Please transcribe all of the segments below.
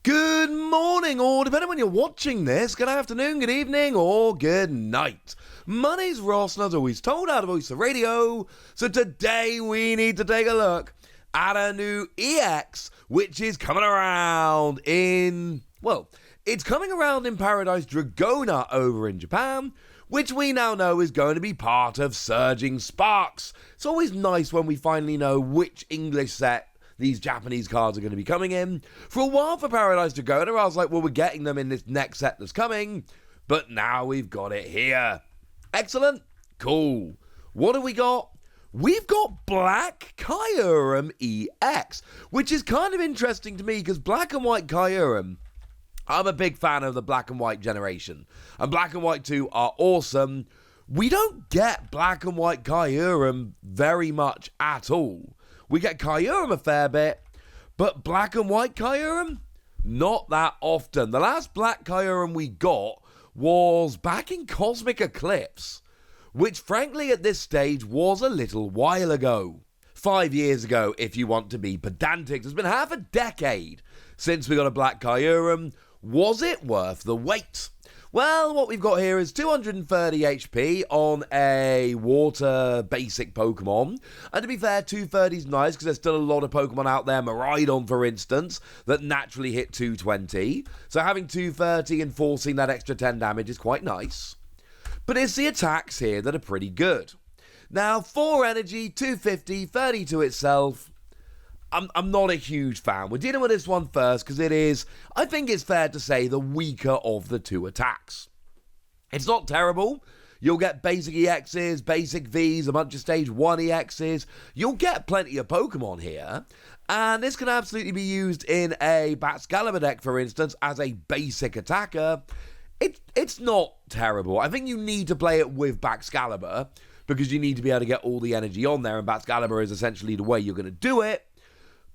Good morning, or depending on when you're watching this, good afternoon, good evening, or good night. My name's Ross, and as always, told out of Voice of Radio. So today we need to take a look at a new EX, which is coming around in, it's coming around in Paralyzes Dragona over in Japan, which we now know is going to be part of Surging Sparks. It's always nice when we finally know which English set these Japanese cards are going to be coming in. For a while for Paralyzes Dragona, I was like, well, we're getting them in this next set that's coming, but now we've got it here. Excellent. Cool. What do we got? We've got Black Kyurem EX, which is kind of interesting to me because Black and White Kyurem, I'm a big fan of the Black and White generation, and Black and White 2 are awesome. We don't get Black and White Kyurem very much at all. We get Kyurem a fair bit, but Black and White Kyurem, not that often. The last Black Kyurem we got was back in Cosmic Eclipse, which frankly at this stage was a little while ago. 5 years ago, if you want to be pedantic. It's been half a decade since we got a Black Kyurem. Was it worth the wait? Well, what we've got here is 230 HP on a water basic Pokemon. And to be fair, 230 is nice because there's still a lot of Pokemon out there, Miraidon for instance, that naturally hit 220. So having 230 and forcing that extra 10 damage is quite nice. But it's the attacks here that are pretty good. Now, 4 energy, 250, 30 to itself. I'm not a huge fan. We're dealing with this one first because it is, I think it's fair to say, the weaker of the two attacks. It's not terrible. You'll get basic EXs, basic Vs, a bunch of stage 1 EXs. You'll get plenty of Pokemon here. And this can absolutely be used in a Baxcalibur deck, for instance, as a basic attacker. It's not terrible. I think you need to play it with Baxcalibur because you need to be able to get all the energy on there, and Baxcalibur is essentially the way you're going to do it.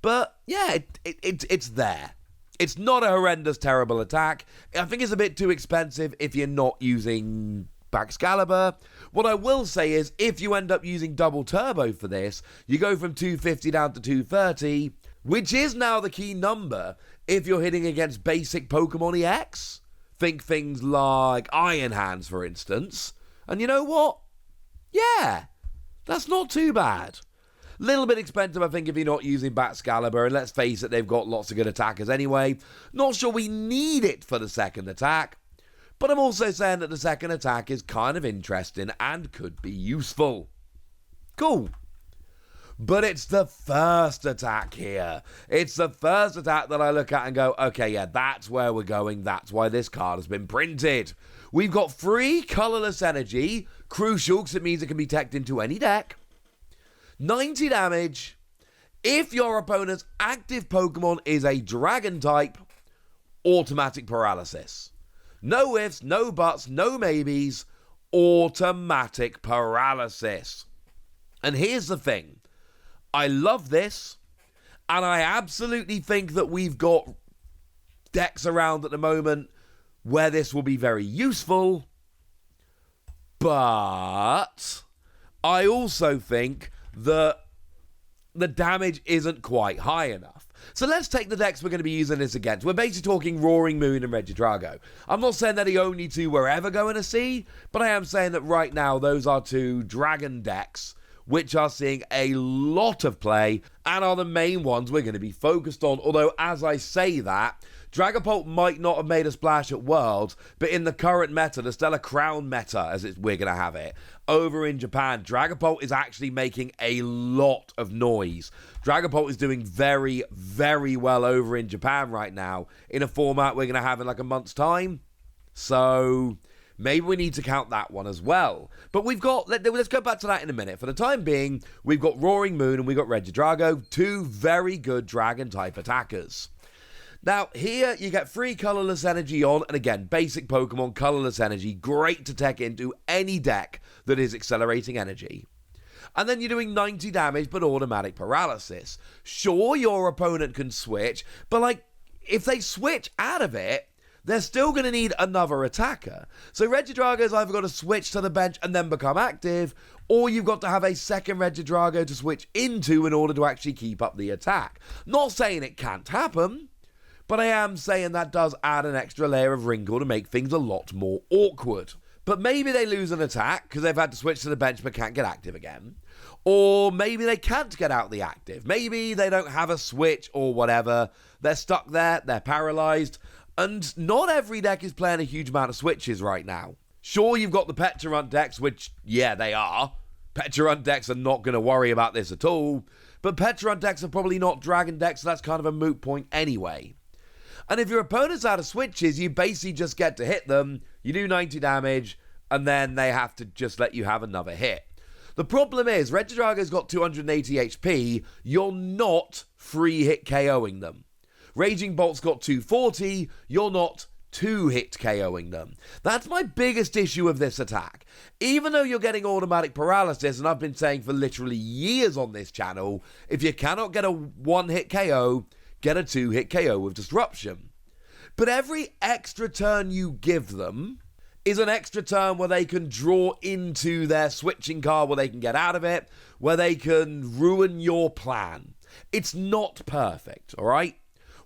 But, yeah, it's there. It's not a horrendous, terrible attack. I think it's a bit too expensive if you're not using Baxcalibur. What I will say is, if you end up using double turbo for this, you go from 250 down to 230, which is now the key number if you're hitting against basic Pokemon EX. Think things like Iron Hands, for instance. And you know what? Yeah, that's not too bad. Little bit expensive, I think, if you're not using Baxcalibur, and let's face it, they've got lots of good attackers anyway. Not sure we need it for the second attack, but I'm also saying that the second attack is kind of interesting and could be useful. Cool. But it's the first attack here. It's the first attack that I look at and go, okay, yeah, that's where we're going. That's why this card has been printed. We've got 3 colorless energy, crucial because it means it can be teched into any deck. 90 damage. If your opponent's active Pokemon is a Dragon type, automatic Paralysis. No ifs, no buts, no maybes, automatic Paralysis. And here's the thing. I love this, and I absolutely think that we've got decks around at the moment where this will be very useful, but I also think that the damage isn't quite high enough. So let's take the decks we're going to be using this against. We're basically talking Roaring Moon and Regidrago. I'm not saying they're the only two we're ever going to see, but I am saying that right now those are 2 Dragon decks which are seeing a lot of play and are the main ones we're going to be focused on. Although, as I say that, Dragapult might not have made a splash at Worlds, but in the current meta, the Stellar Crown meta, as we're going to have it, over in Japan, Dragapult is actually making a lot of noise. Dragapult is doing very, very well over in Japan right now, in a format we're going to have in like a month's time. So maybe we need to count that one as well. But we've got, let's go back to that in a minute. For the time being, we've got Roaring Moon and we've got Regidrago, 2 very good Dragon-type attackers. Now, here you get 3 colorless energy on, and again, basic Pokemon, colorless energy, great to tech into any deck that is accelerating energy. And then you're doing 90 damage, but automatic Paralysis. Sure, your opponent can switch, but like, if they switch out of it, they're still going to need another attacker. So Regidrago's either got to switch to the bench and then become active, or you've got to have a second Regidrago to switch into in order to actually keep up the attack. Not saying it can't happen, but I am saying that does add an extra layer of wrinkle to make things a lot more awkward. But maybe they lose an attack because they've had to switch to the bench but can't get active again. Or maybe they can't get out the active. Maybe they don't have a switch or whatever. They're stuck there, they're paralyzed, and not every deck is playing a huge amount of switches right now. Sure, you've got the Petulant decks, which, yeah, they are. Petulant decks are not going to worry about this at all, but Petulant decks are probably not Dragon decks, so that's kind of a moot point anyway. And if your opponent's out of switches, you basically just get to hit them, you do 90 damage, and then they have to just let you have another hit. The problem is, Regidrago's got 280 HP, you're not free hit KOing them. Raging Bolt's got 240, you're not 2-hit KOing them. That's my biggest issue with this attack. Even though you're getting automatic paralysis, and I've been saying for literally years on this channel, if you cannot get a 1-hit KO, get a 2-hit KO with Disruption. But every extra turn you give them is an extra turn where they can draw into their switching card, where they can get out of it, where they can ruin your plan. It's not perfect, alright?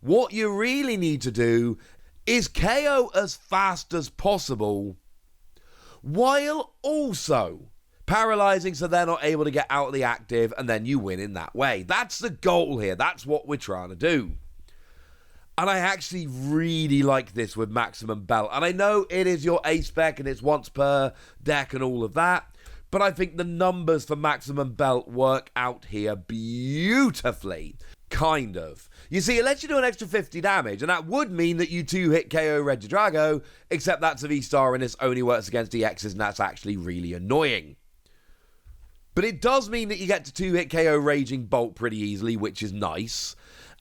What you really need to do is KO as fast as possible, while also paralyzing so they're not able to get out of the active, and then you win in that way. That's the goal here. That's what we're trying to do. And I actually really like this with Maximum Belt. And I know it is your A spec and it's once per deck and all of that, but I think the numbers for Maximum Belt work out here beautifully. Kind of. You see, it lets you do an extra 50 damage, and that would mean that you 2-hit KO Regidrago, except that's a V-Star and this only works against EXs, and that's actually really annoying. But it does mean that you get to 2-hit KO Raging Bolt pretty easily, which is nice.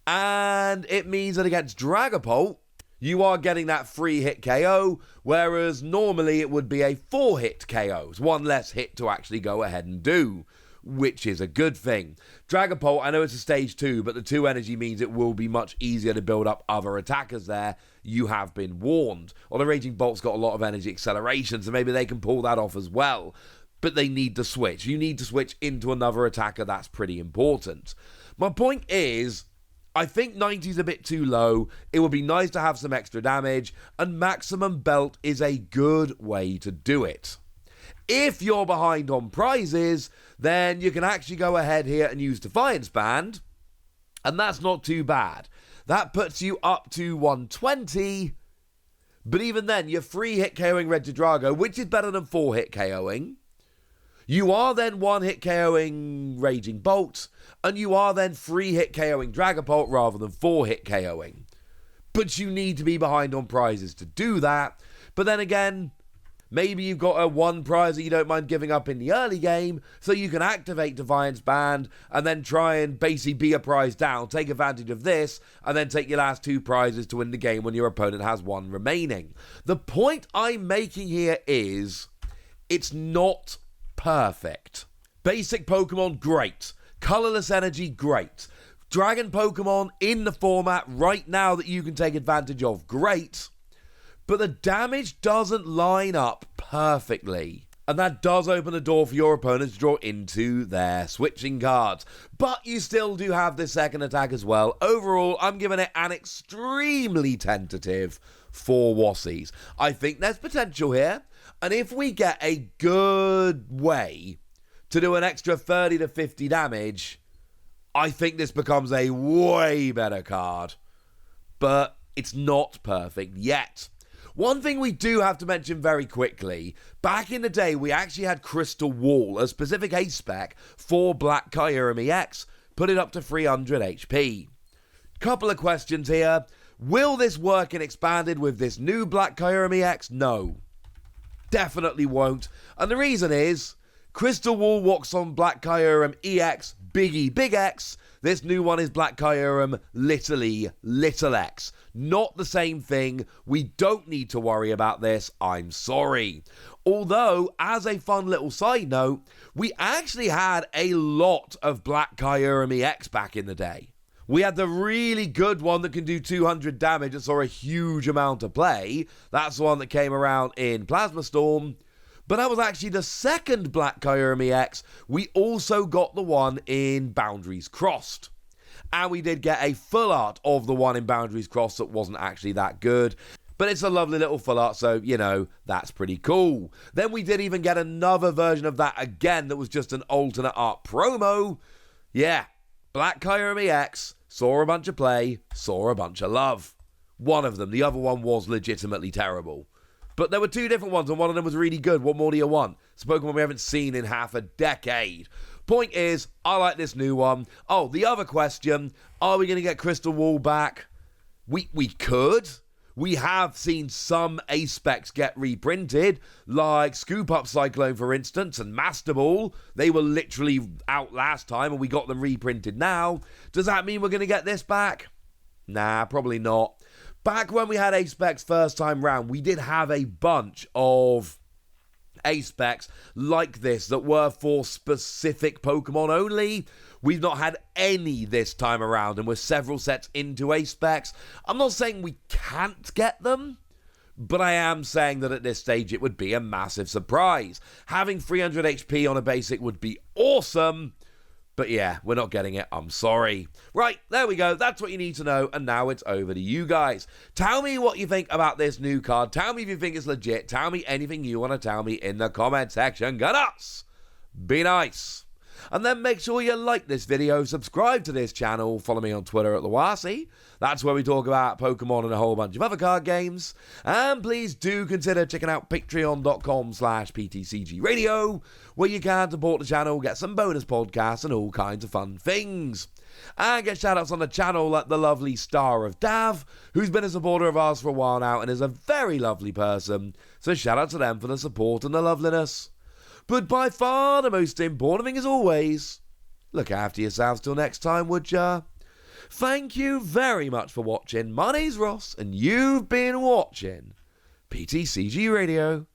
And it means that against Dragapult, you are getting that 3-hit KO, whereas normally it would be a 4-hit KO. It's one less hit to actually go ahead and do, which is a good thing. Dragapult, I know it's a stage 2, but the 2 energy means it will be much easier to build up other attackers there. You have been warned. Or the Raging Bolt's got a lot of energy acceleration, so maybe they can pull that off as well. But they need to switch. You need to switch into another attacker. That's pretty important. My point is, I think 90 is a bit too low. It would be nice to have some extra damage, and Maximum Belt is a good way to do it. If you're behind on prizes, then you can actually go ahead here and use Defiance Band, and that's not too bad. That puts you up to 120, but even then, you're 3-hit KOing Regidrago, which is better than 4-hit KOing. You are then 1-hit KOing Raging Bolt, and you are then 3-hit KOing Dragapult rather than 4-hit KOing. But you need to be behind on prizes to do that. But then again, maybe you've got a 1 prize that you don't mind giving up in the early game, so you can activate Defiance Band and then try and basically be a prize down, take advantage of this, and then take your last 2 prizes to win the game when your opponent has 1 remaining. The point I'm making here is, it's not perfect. Basic Pokemon, great. Colorless Energy, great. Dragon Pokemon in the format right now that you can take advantage of, great. But the damage doesn't line up perfectly. And that does open the door for your opponents to draw into their switching cards. But you still do have this second attack as well. Overall, I'm giving it an extremely tentative 4 Wassies. I think there's potential here. And if we get a good way to do an extra 30 to 50 damage, I think this becomes a way better card. But it's not perfect yet. One thing we do have to mention very quickly, back in the day we actually had Crystal Wall, a specific ace spec for Black Kyurem EX, put it up to 300 HP. Couple of questions here. Will this work in Expanded with this new Black Kyurem EX? No. Definitely won't. And the reason is, Crystal Wall walks on Black Kyurem EX Big X. This new one is Black Kyurem Little X. Not the same thing. We don't need to worry about this. I'm sorry. Although, as a fun little side note, we actually had a lot of Black Kyurem EX back in the day. We had the really good one that can do 200 damage and saw a huge amount of play. That's the one that came around in Plasma Storm. But that was actually the second Black Kyurem EX. We also got the one in Boundaries Crossed. And we did get a full art of the one in Boundaries Crossed that wasn't actually that good. But it's a lovely little full art, so, that's pretty cool. Then we did even get another version of that again that was just an alternate art promo. Yeah, Black Kyurem EX, saw a bunch of play, saw a bunch of love. One of them, the other one was legitimately terrible. But there were two different ones, and one of them was really good. What more do you want? It's a Pokemon we haven't seen in half a decade. Point is, I like this new one. Oh, the other question, are we going to get Crystal Wall back? We could. We have seen some Ace-Specs get reprinted, like Scoop Up Cyclone, for instance, and Master Ball. They were literally out last time, and we got them reprinted now. Does that mean we're going to get this back? Nah, probably not. Back when we had Ace-Specs first time round, we did have a bunch of Ace-Specs like this that were for specific Pokemon only. We've not had any this time around, and we're several sets into Ace-Specs. I'm not saying we can't get them, but I am saying that at this stage it would be a massive surprise. Having 300 HP on a basic would be awesome, but yeah, we're not getting it. I'm sorry. Right, there we go. That's what you need to know, and now it's over to you guys. Tell me what you think about this new card. Tell me if you think it's legit. Tell me anything you want to tell me in the comment section. Go nuts! Be nice. And then make sure you like this video, subscribe to this channel, follow me on Twitter at Lawasi. That's where we talk about Pokemon and a whole bunch of other card games. And please do consider checking out patreon.com/PTCG Radio, where you can support the channel, get some bonus podcasts and all kinds of fun things. And get shoutouts on the channel like the lovely Star of Dav, who's been a supporter of ours for a while now and is a very lovely person. So shout out to them for the support and the loveliness. But by far the most important thing, as always, look after yourselves till next time, would ya? Thank you very much for watching. My name's Ross, and you've been watching PTCG Radio.